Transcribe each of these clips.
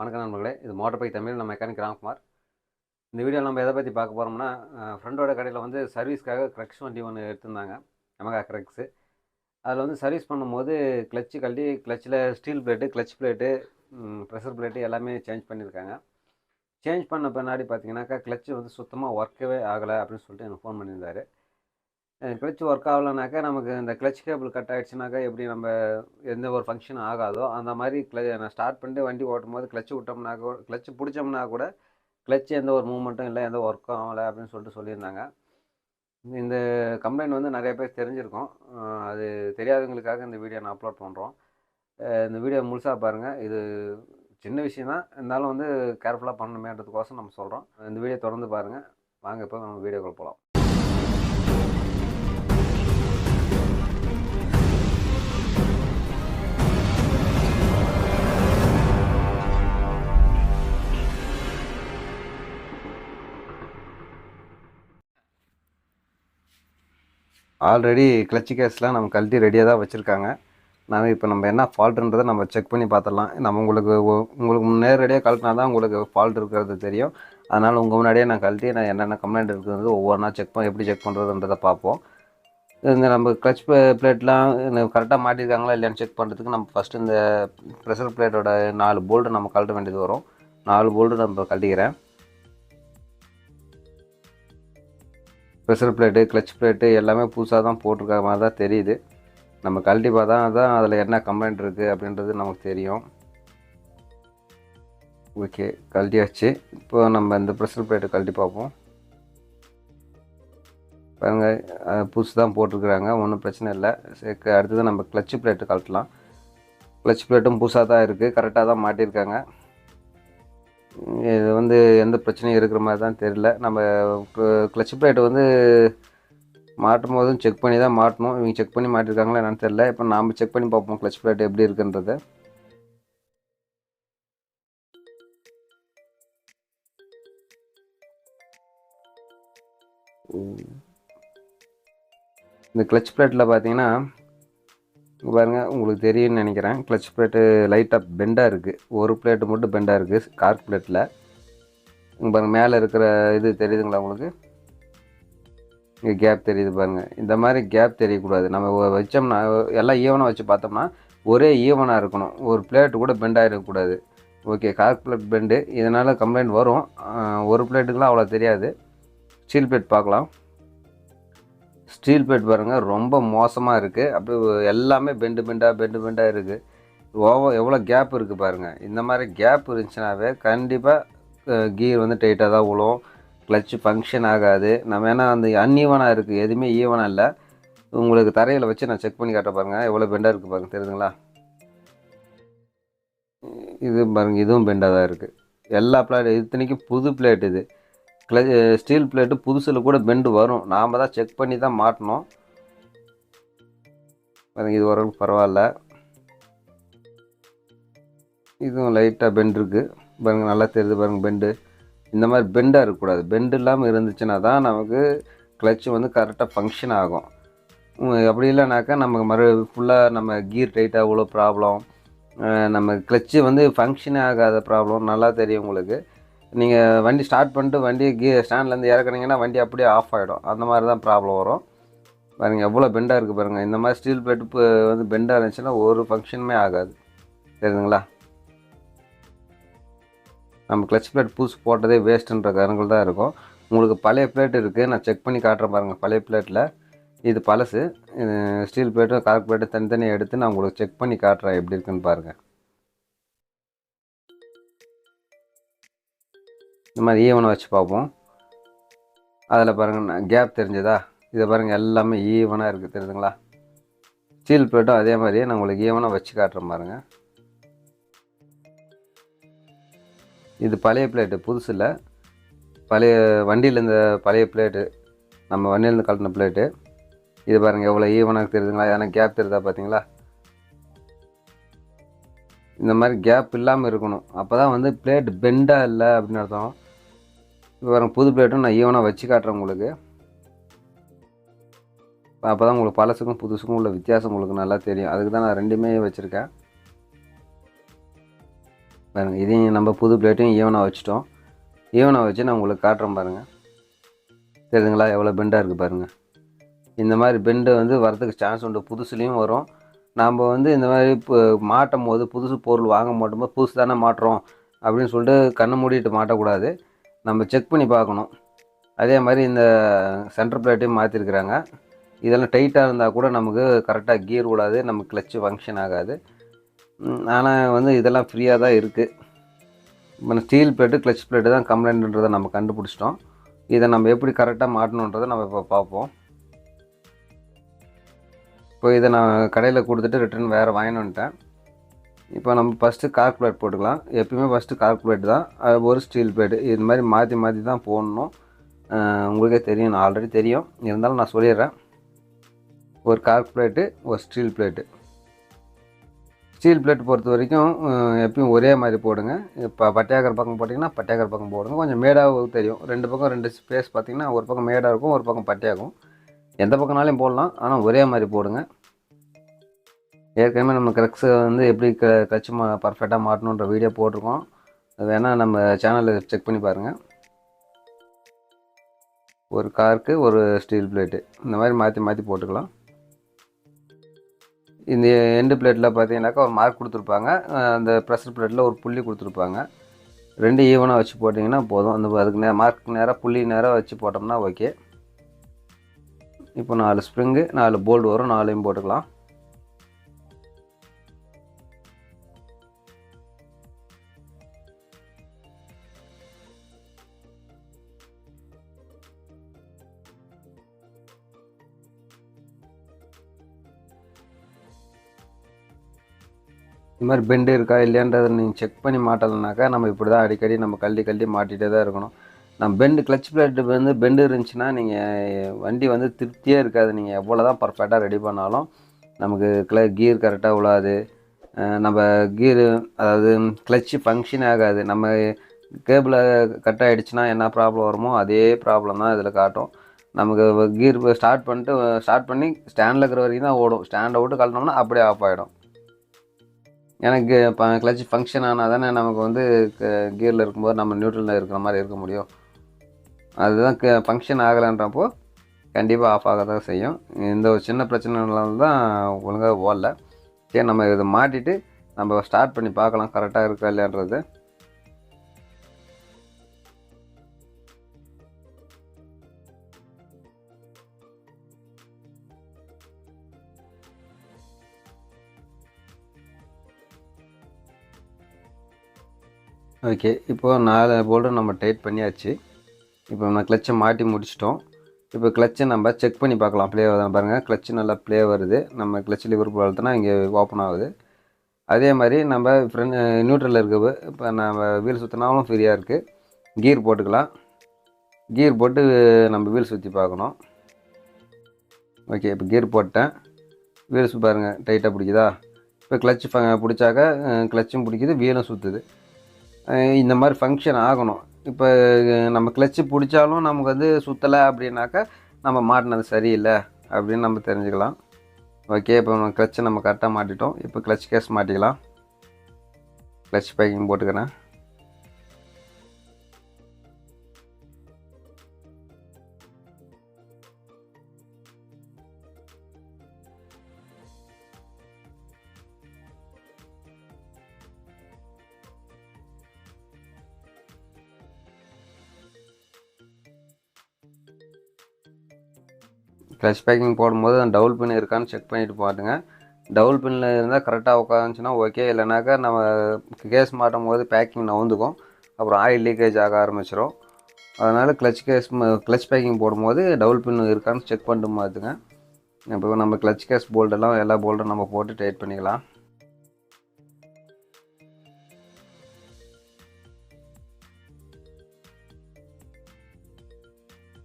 வணக்கம் நண்பர்களே, இது மோட்டர்பைக் தமிழ். நான் மெக்கானிக் ராம்குமார். இந்த வீடியோ நம்ம எதை பற்றி பார்க்க போகிறோம்னா, ஃப்ரெண்டோட கடையில் வந்து சர்வீஸ்க்காக க்ரக்ஸ் வண்டி ஒன்று எடுத்திருந்தாங்க, Yamaha Crux. அதில் வந்து சர்வீஸ் பண்ணும்போது கிளச்சு கழட்டி கிளச்சில் steel plate, clutch plate, pressure plate எல்லாமே சேஞ்ச் பண்ணியிருக்காங்க. சேஞ்ச் பண்ண பின்னாடி பார்த்தீங்கன்னாக்கா கிளச்சு வந்து சுத்தமாக ஒர்க்கவே ஆகலை அப்படின்னு சொல்லிட்டு எனக்கு ஃபோன் பண்ணியிருந்தார். கிளச் ஒர்க் ஆகலைனாக்கா நமக்கு இந்த கிளச் கேபிள் கட் ஆகிடுச்சுனாக்கா எப்படி நம்ம எந்த ஒரு ஃபங்க்ஷன் ஆகாதோ அந்த மாதிரி நான் ஸ்டார்ட் பண்ணிட்டு வண்டி ஓட்டும் போது கிளச்சு விட்டோம்னா கூட, கிளச்சு பிடிச்சோம்னா கூட கிளச்சு எந்த ஒரு மூவ்மெண்ட்டும் இல்லை, எந்த ஒர்க்கும் ஆகலை அப்படின்னு சொல்லிட்டு சொல்லியிருந்தாங்க. இந்த கம்ப்ளைண்ட் வந்து நிறைய பேர் தெரிஞ்சிருக்கும். அது தெரியாதவங்களுக்காக இந்த வீடியோ நான் அப்லோட் பண்ணுறோம். இந்த வீடியோ முழுசாக பாருங்கள். இது சின்ன விஷயம் தான், இருந்தாலும் வந்து கேர்ஃபுல்லாக பண்ணணுமேன்றதுக்கோசம் நம்ம சொல்கிறோம். இந்த வீடியோ தொடர்ந்து பாருங்கள். வாங்க இப்போ நம்ம வீடியோக்குள்ள போகலாம். ஆல்ரெடி கிளச்சு கேஸ்லாம் நம்ம கழட்டி ரெடியாக தான் வச்சுருக்காங்க. இப்போ நம்ம என்ன ஃபால்ட்டுன்றதை நம்ம செக் பண்ணி பார்த்துடலாம். நம்ம உங்களுக்கு நேரடியாக கழட்டினா தான் உங்களுக்கு ஃபால்ட் இருக்கிறது தெரியும். அதனால் உங்கள் முன்னாடியே நான் கழட்டி என்னென்ன கம்ப்ளைண்ட் இருக்கிறது ஒவ்வொன்றா எப்படி செக் பண்ணுறதுன்றதை பார்ப்போம். இந்த நம்ம கிளச் பிளேட்லாம் கரெக்டாக மாட்டியிருக்காங்களா இல்லையான்னு செக் பண்ணுறதுக்கு நம்ம ஃபஸ்ட்டு இந்த ப்ரெஷர் பிளேட்டோட 4 போல்ட்டு நம்ம கழட்ட வேண்டியது வரும். 4 போல்ட்டு நம்ம கழட்டிக்கிறேன். ப்ரெஷர் பிளேட்டு, கிளச் பிளேட்டு எல்லாமே புதுசாக தான் போட்டிருக்க மாதிரி தான் தெரியுது. நம்ம கழட்டி பார்த்தா தான் அதில் என்ன கம்ப்ளைண்ட் இருக்குது அப்படின்றது நமக்கு தெரியும். ஓகே, கழட்டியாச்சு. இப்போ நம்ம இந்த ப்ரெஷர் பிளேட்டு கழட்டி பார்ப்போம். பாருங்கள், புதுசு தான் போட்டிருக்குறாங்க, ஒன்றும் பிரச்சனை இல்லை. சரி, அடுத்தது நம்ம கிளச் பிளேட்டு கழட்டலாம். கிளச் பிளேட்டும் புதுசாக தான் இருக்குது, கரெக்டாக தான் மாட்டியிருக்காங்க. இது வந்து எந்த பிரச்சனையும் இருக்கிற மாதிரி தான் தெரியல. நம்ம கிளச் பிளேட்டு வந்து மாட்டும் போதும் செக் பண்ணி தான் மாட்டணும். இவங்க செக் பண்ணி மாட்டிருக்காங்களா என்னன்னு தெரியல. இப்போ நாம் செக் பண்ணி பார்ப்போம் கிளச் பிளேட் எப்படி இருக்குன்றத. இந்த கிளச் பிளேட்டில் பார்த்தீங்கன்னா பாருங்கள், உங்களுக்கு தெரியும்னு நினைக்கிறேன். கிளச் பிளேட்டு லைட்டாக பெண்டாக இருக்குது. ஒரு பிளேட்டு மட்டும் பெண்டாக இருக்குது கார்க் பிளேட்டில். பாருங்கள், மேலே இருக்கிற இது தெரியுதுங்களா உங்களுக்கு? இங்கே கேப் தெரியுது பாருங்கள். இந்த மாதிரி கேப் தெரியக்கூடாது. நம்ம வச்சோம்னா எல்லாம் ஈவனாக வச்சு பார்த்தோம்னா ஒரே ஈவனாக இருக்கணும். ஒரு பிளேட்டு கூட பெண்டாக இருக்கக்கூடாது. ஓகே, கார்க் பிளேட் பெண்டு, இதனால் கம்ப்ளைண்ட் வரும். ஒரு பிளேட்டுக்கெலாம் அவ்வளோ தெரியாது. ஸ்டீல் பிளேட் பார்க்கலாம். ஸ்டீல் பிளேட் பாருங்கள், ரொம்ப மோசமாக இருக்குது. அப்படியே எல்லாமே பெண்டாக இருக்குது. எவ்வளோ கேப் இருக்குது பாருங்கள். இந்த மாதிரி கேப் இருந்துச்சுனாவே கண்டிப்பாக கீர் வந்து டைட்டாக தான் விழும், கிளச்சு ஃபங்க்ஷன் ஆகாது. நம்ம ஏன்னா அந்த அன்ஈவனாக இருக்குது, எதுவுமே ஈவனாக இல்லை. உங்களுக்கு தரையில் வச்சு நான் செக் பண்ணி காட்ட பாருங்கள், எவ்வளோ பெண்டாக இருக்குது பாருங்கள், தெரியுதுங்களா? இது பாருங்கள், இதுவும் பெண்டாக தான் இருக்குது. எல்லா பிளேட் இத்தனைக்கும் புது பிளேட். இது ஸ்டீல் பிளேட்டு புதுசில் கூட பெண்டு வரும், நாம் தான் செக் பண்ணி தான் மாட்டணும். பாருங்கள், இது ஓரளவுக்கு பரவாயில்ல. இதுவும் லைட்டாக பெண்டு இருக்குது பாருங்கள், நல்லா தெரியுது பாருங்கள் பெண்டு. இந்த மாதிரி பெண்டாக இருக்கக்கூடாது. பெண்டு இல்லாமல் இருந்துச்சுன்னா தான் நமக்கு கிளச்சு வந்து கரெக்டாக ஃபங்க்ஷன் ஆகும். அப்படி இல்லைனாக்கா நமக்கு ஃபுல்லாக நம்ம கீர் டைட்டாக அவ்வளோ ப்ராப்ளம், நம்ம கிளச்சு வந்து ஃபங்க்ஷனே ஆகாத ப்ராப்ளம் நல்லா தெரியும் உங்களுக்கு. நீங்கள் வண்டி ஸ்டார்ட் பண்ணிட்டு வண்டி ஸ்டாண்ட்லேருந்து இறக்குனீங்கன்னா வண்டி அப்படியே ஆஃப் ஆகிடும். அந்த மாதிரி தான் ப்ராப்ளம் வரும். பாருங்கள், எவ்வளோ பெண்டாக இருக்குது பாருங்கள். இந்த மாதிரி ஸ்டீல் பிளேட்டு வந்து பெண்டாக இருந்துச்சுன்னா ஒரு ஃபங்க்ஷனுமே ஆகாது, தெரியுதுங்களா? நம்ம கிளச் பிளேட் புதுசு போட்டதே வேஸ்ட்டுன்ற காரணங்கள் தான் இருக்கும். உங்களுக்கு பழைய பிளேட் இருக்குது, நான் செக் பண்ணி காட்டுறேன் பாருங்கள். பழைய பிளேட்டில் இது பழசு. ஸ்டீல் பிளேட்டும் கார்க் பிளேட்டும் தனித்தனியாக எடுத்து நான் உங்களுக்கு செக் பண்ணி காட்டுறேன் எப்படி இருக்குன்னு பாருங்கள். இந்த மாதிரி ஈவனாக வச்சு பார்ப்போம். அதில் பாருங்கள், கேப் தெரிஞ்சதா? இதை பாருங்கள், எல்லாமே ஈவனாக இருக்குது, தெரியுதுங்களா? ஸ்டீல் பிளேட்டும் அதே மாதிரியே நான் உங்களுக்கு ஈவனாக வச்சு காட்டுறேன் பாருங்கள். இது பழைய பிளேட்டு, புதுசு இல்லை. பழைய வண்டியில் இந்த பழைய பிளேட்டு, நம்ம வண்டியிலேருந்து கழட்டின பிளேட்டு. இது பாருங்கள், எவ்வளோ ஈவனாக தெரியுதுங்களா? ஏன்னா கேப் தெரியுதா பார்த்தீங்களா? இந்த மாதிரி கேப் இல்லாமல் இருக்கணும், அப்போ தான் வந்து பிளேட் பெண்டாக இல்லை அப்படின்னு அர்த்தம். இப்போ பாருங்கள், புது பிளேட்டும் நான் ஈவனாக வச்சு காட்டுறேன் உங்களுக்கு. அப்போ தான் உங்களுக்கு பழசுக்கும் புதுசுக்கும் உள்ள வித்தியாசம் உங்களுக்கு நல்லா தெரியும். அதுக்கு தான் நான் ரெண்டுமே வச்சுருக்கேன். பாருங்கள். இதையும் நம்ம புது பிளேட்டையும் ஈவனாக வச்சுட்டோம். ஈவனாக வச்சு நான் உங்களுக்கு காட்டுறேன் பாருங்கள். தெரியுதுங்களா எவ்வளோ பெண்டாக இருக்குது பாருங்கள். இந்த மாதிரி பெண்டு வந்து வரதுக்கு சான்ஸ் உண்டு. புதுசுலேயும் வரும். நாம் வந்து இந்த மாதிரி இப்போ மாட்டும் போது புதுசு பொருள் வாங்க மாட்டும்போது புதுசு தானே மாட்டுறோம் அப்படின்னு சொல்லிட்டு கண்ணை மூடிட்டு மாட்டக்கூடாது. நம்ம செக் பண்ணி பார்க்கணும். அதே மாதிரி இந்த சென்டர் பிளேட்டையும் மாற்றிருக்கிறாங்க. இதெல்லாம் டைட்டாக இருந்தால் கூட நமக்கு கரெக்டாக கியர் விடாது, நமக்கு கிளச்சு ஃபங்க்ஷன் ஆகாது. ஆனால் வந்து இதெல்லாம் ஃப்ரீயாக தான் இருக்குது. இப்போ ஸ்டீல் பிளேட்டு கிளச் பிளேட்டு தான் கம்ப்ளைண்ட்ன்றதை நம்ம கண்டுபிடிச்சிட்டோம். இதை நம்ம எப்படி கரெக்டாக மாட்டணுன்றதை நம்ம இப்போ பார்ப்போம். இப்போ இதை நான் கடையில் கொடுத்துட்டு ரிட்டர்ன் வேறு வாங்கிட்டு வந்துட்டேன். இப்போ நம்ம ஃபஸ்ட்டு கார்க் பிளேட் போட்டுக்கலாம். எப்பயுமே ஃபஸ்ட்டு கார்க் பிளேட் தான், ஒரு ஸ்டீல் பிளேட்டு இது மாதிரி மாற்றி மாற்றி தான் போடணும். உங்களுக்கே தெரியும், நான் ஆல்ரெடி தெரியும், இருந்தாலும் நான் சொல்லிடுறேன். ஒரு கார்க் பிளேட்டு, ஒரு ஸ்டீல் பிளேட்டு. ஸ்டீல் பிளேட் பொறுத்த வரைக்கும் எப்பயும் ஒரே மாதிரி போடுங்க. இப்போ பட்டையாக்கிற பக்கம் போட்டிங்கன்னா பட்டையாக்கிற பக்கம் போடுங்க. கொஞ்சம் மேடாக தெரியும். 2 பக்கம் 2 ஸ்பேஸ் பார்த்திங்கன்னா ஒரு பக்கம் மேடாக இருக்கும், ஒரு பக்கம் பட்டையாகும். எந்த பக்கம்னாலையும் போடலாம், ஆனால் ஒரே மாதிரி போடுங்க. ஏற்கனவே நம்ம கிரக்ஸை வந்து எப்படி கிளச்சு பர்ஃபெக்டாக மாட்டணுன்ற வீடியோ போட்டிருக்கோம். அது வேணால் நம்ம சேனலில் செக் பண்ணி பாருங்கள். ஒரு காருக்கு ஒரு ஸ்டீல் பிளேட்டு இந்த மாதிரி மாற்றி மாற்றி போட்டுக்கலாம். இந்த எண்டு பிளேட்டில் பார்த்தீங்கன்னாக்கா ஒரு மார்க் கொடுத்துருப்பாங்க. அந்த ப்ரெஷர் பிளேட்டில் ஒரு புள்ளி கொடுத்துருப்பாங்க. 2 ஈவனாக வச்சு போட்டிங்கன்னா போதும். அந்த அதுக்கு மார்க் நேராக புள்ளி நேராக வச்சு போட்டோம்னா ஓகே. இப்போ 4 ஸ்ப்ரிங்கு 4 போல்டு வரும், 4யும் போட்டுக்கலாம். இது மாதிரி பெண்டு இருக்கா இல்லையான்றதை நீங்கள் செக் பண்ணி மாட்டலைனாக்கா நம்ம இப்படி தான் அடிக்கடி நம்ம கழட்டி மாட்டிகிட்டே தான் இருக்கணும். நம்ம பெண்டு கிளச் பிளேட்டு வந்து பெண்டு இருந்துச்சுன்னா நீங்கள் வண்டி வந்து திருப்தியே இருக்காது. நீங்கள் எவ்வளோ தான் பர்ஃபெக்டாக ரெடி பண்ணாலும் நமக்கு கியர் கரெக்டாக விழாது. நம்ம கீரு அதாவது கிளச்சு ஃபங்க்ஷன் ஆகாது. நம்ம கேபிளை கட் ஆகிடுச்சுன்னா என்ன ப்ராப்ளம் வருமோ அதே ப்ராப்ளம் தான் இதில் காட்டும். நமக்கு கீர் ஸ்டார்ட் பண்ணி ஸ்டாண்டில் இருக்கிற வரைக்கும் தான் ஓடும். ஸ்டாண்டை விட்டு கழட்டினோம்னா அப்படியே ஆஃப் ஆகிடும். எனக்கு கிளச் ஃபங்க்ஷன் ஆனால் தானே நமக்கு வந்து கியரில் இருக்கும்போது நம்ம நியூட்ரலில் இருக்கிற மாதிரி இருக்க முடியும். அதுதான் ஃபங்க்ஷன் ஆகலைன்றப்போ கண்டிப்பாக ஆஃப் ஆக தான் செய்யும். இந்த ஒரு சின்ன பிரச்சனைனால தான் ஒழுங்காக ஓடல. சரி, நம்ம இதை மாட்டிட்டு நம்ம ஸ்டார்ட் பண்ணி பார்க்கலாம் கரெக்டாக இருக்கா இல்லையான்றது. ஓகே, இப்போது 4 போல்டும் நம்ம டைட் பண்ணியாச்சு. இப்போ நம்ம கிளச்சை மாட்டி முடிச்சிட்டோம். இப்போ கிளச்சை நம்ம செக் பண்ணி பார்க்கலாம். ப்ளே வருது பாருங்கள், கிளச்சு நல்லா ப்ளே வருது. நம்ம கிளச் லிவர் போல்ட்னா இங்கே ஓப்பன் ஆகுது. அதே மாதிரி நம்ம நியூட்ரலில் இருக்குது. இப்போ நம்ம வீல் சுற்றினாலும் ஃப்ரீயாக இருக்குது. கீர் போட்டுக்கலாம். கீர் போட்டு நம்ம வீல் சுற்றி பார்க்கணும். ஓகே, இப்போ கீர் போட்டேன். வீல்ஸ் பாருங்கள் டைட்டாக பிடிக்குதா. இப்போ கிளச்சு பிடிச்சாக்க கிளச்சும் பிடிக்குது, வீலும் சுற்றுது. இந்த மாதிரி ஃபங்க்ஷன் ஆகணும். இப்போ நம்ம கிளச்சு பிடிச்சாலும் நமக்கு வந்து சுற்றலை அப்படின்னாக்கா நம்ம மாட்டினது சரியில்லை அப்படின்னு நம்ம தெரிஞ்சுக்கலாம். ஓகே, இப்போ நம்ம கிளச்சை நம்ம கரெக்டாக மாட்டிட்டோம். இப்போ கிளச் கேஸ் மாட்டிக்கலாம். கிளச் பேக்கிங் போட்டுக்கிறேன். கிளச் பேக்கிங் போடும்போது அந்த டபுள் பின் இருக்கான்னு செக் பண்ணிவிட்டு பாருங்க. டபுள் பின்னில் இருந்தால் கரெக்டாக உட்காந்துச்சுன்னா ஓகே, இல்லைனாக்கா நம்ம கேஸ் மாட்டும் போது பேக்கிங் நவுந்துக்கும், அப்புறம் ஆயில் லீக்கேஜ் ஆக ஆரம்பிச்சிடும். அதனால் கிளச் பேக்கிங் போடும்போது டபுள் பின் இருக்கான்னு செக் பண்ணிட்டு பார்த்துங்க. இப்போ நம்ம கிளச் கேஸ் போல்டெல்லாம் எல்லா போல்டும் நம்ம போட்டு டைட் பண்ணிக்கலாம்.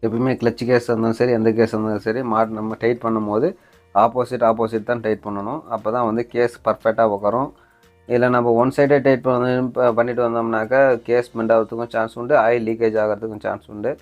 எப்பவுமே கிளச் கேஸ் இருந்தாலும் சரி, எந்த கேஸ் இருந்தாலும் சரி, நம்ம டைட் பண்ணும்போது ஆப்போசிட் தான் டைட் பண்ணணும். அப்போ தான் வந்து கேஸ் பர்ஃபெக்டாக உட்காரும். இல்லை நம்ம ஒன் சைடே டைட் பண்ணிட்டு வந்தோம்னாக்கா கேஸ் பெண்ட் ஆகிறதுக்கும் சான்ஸ் உண்டு, ஆயில் லீக்கேஜ் ஆகிறதுக்கும் சான்ஸ் உண்டு.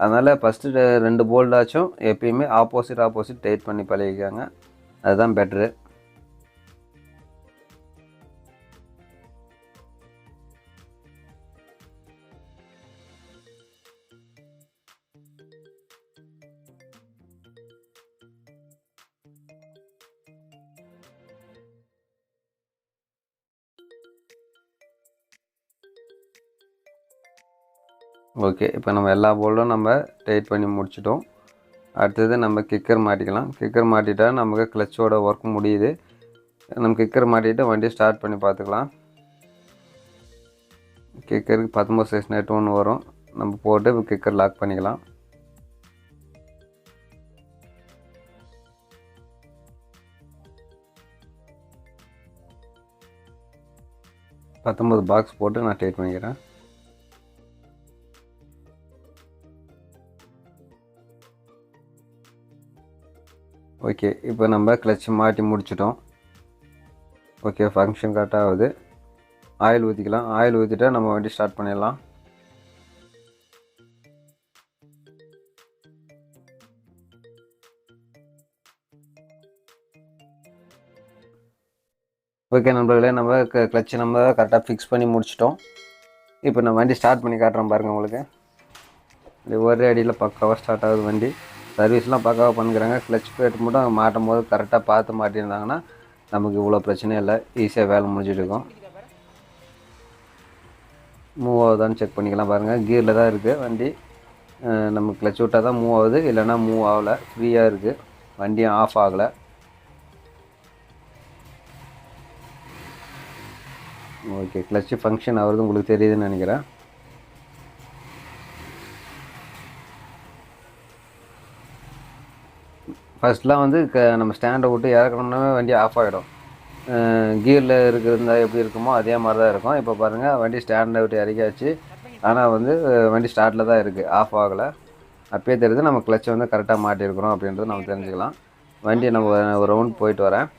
அதனால் ஃபஸ்ட்டு 2 போல்டாச்சும் எப்பயுமே ஆப்போசிட் டைட் பண்ணி பழகிக்காங்க. அதுதான் பெட்ரு. ஓகே, இப்போ நம்ம எல்லா போல்டும் நம்ம டைட் பண்ணி முடிச்சிட்டோம். அடுத்தது நம்ம கிக்கர் மாட்டிக்கலாம். கிக்கர் மாட்டிட்டா நமக்கு கிளச்சோட ஒர்க் முடியுது. நம்ம கிக்கர் மாட்டிட்டு வண்டியை ஸ்டார்ட் பண்ணி பார்த்துக்கலாம். கிக்கருக்கு 19 சைஸ் நெட் ஒன்று வரும். நம்ம போட்டு கிக்கர் லாக் பண்ணிக்கலாம். பாக்ஸ் போட்டு நான் டைட் பண்ணிக்கிறேன். ஓகே, இப்போ நம்ம கிளட்ச் மாட்டி முடிச்சிட்டோம். ஓகே, ஃபங்க்ஷன் கரெக்டாக ஆகுது. ஆயில் ஊற்றிக்கலாம். ஆயில் ஊற்றிட்டா நம்ம வண்டி ஸ்டார்ட் பண்ணிடலாம். ஓகே நண்பர்களே, நம்ம கிளட்சை நம்ம கரெக்டாக ஃபிக்ஸ் பண்ணி முடிச்சிட்டோம். இப்போ நான் வண்டி ஸ்டார்ட் பண்ணி காட்டுறேன் பாருங்கள். உங்களுக்கு இது ஒரே அடியில் பக்காவாக ஸ்டார்ட் ஆகுது வண்டி. சர்வீஸ்லாம் பக்காவாக பண்ணிக்கிறாங்க. கிளட்ச் பிளேட் மட்டும் மாட்டும் போது கரெக்டாக பார்த்து மாட்டியிருந்தாங்கன்னா நமக்கு இவ்வளோ பிரச்சனையும் இல்லை, ஈஸியாக வேலை முடிஞ்சிட்டு இருக்கும். மூவ் ஆகுதான்னு செக் பண்ணிக்கலாம். பாருங்கள், கியரில் தான் இருக்குது வண்டி. நம்ம கிளட்ச் விட்டால் தான் மூவ் ஆகுது, இல்லைனா மூவ் ஆகலை. ஃப்ரீயாக இருக்குது, வண்டியும் ஆஃப் ஆகலை. ஓகே, கிளட்ச் ஃபங்க்ஷன் ஆகுறது உங்களுக்கு தெரியுதுன்னு நினைக்கிறேன். ஃபஸ்ட்லாம் வந்து நம்ம ஸ்டாண்டை விட்டு இறக்கணும்னா வண்டி ஆஃப் ஆகிடும். கியரில் இருக்கிறதா எப்படி இருக்குமோ அதே மாதிரி தான் இருக்கும். இப்போ பாருங்கள், வண்டி ஸ்டாண்டை விட்டு இறக்கியாச்சு. ஆனால் வந்து வண்டி ஸ்டார்ட்டில் தான் இருக்குது, ஆஃப் ஆகலை. அப்பயே தெரியுது நம்ம கிளட்சை வந்து கரெக்டாக மாட்டியிருக்கிறோம் அப்படின்றது நம்ம தெரிஞ்சுக்கலாம். வண்டியை நம்ம ஒரு ரவுண்ட் போயிட்டு வரேன்.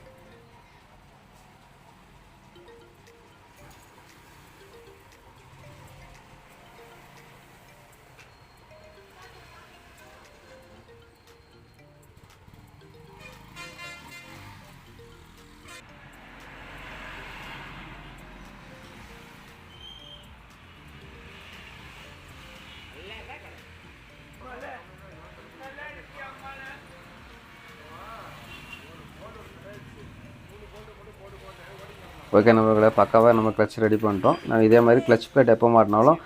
ஓகே நண்பர்களே, பக்காவாக நம்ம கிளட்ச் ரெடி பண்ணிட்டோம். நம்ம இதே மாதிரி கிளட்ச் பிளேட் எப்போ மாட்டினாலும்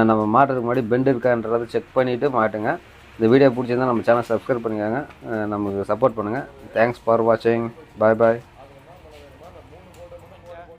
நம்ம மாட்டுறதுக்கு முன்னாடி பெண்ட் இருக்கான்றதை செக் பண்ணிவிட்டு மாட்டுங்க. இந்த வீடியோ பிடிச்சிருந்தால் நம்ம சேனல் சப்ஸ்கிரைப் பண்ணிக்கோங்க, நமக்கு சப்போர்ட் பண்ணுங்கள். தேங்க்ஸ் ஃபார் வாட்சிங். பாய் பாய்.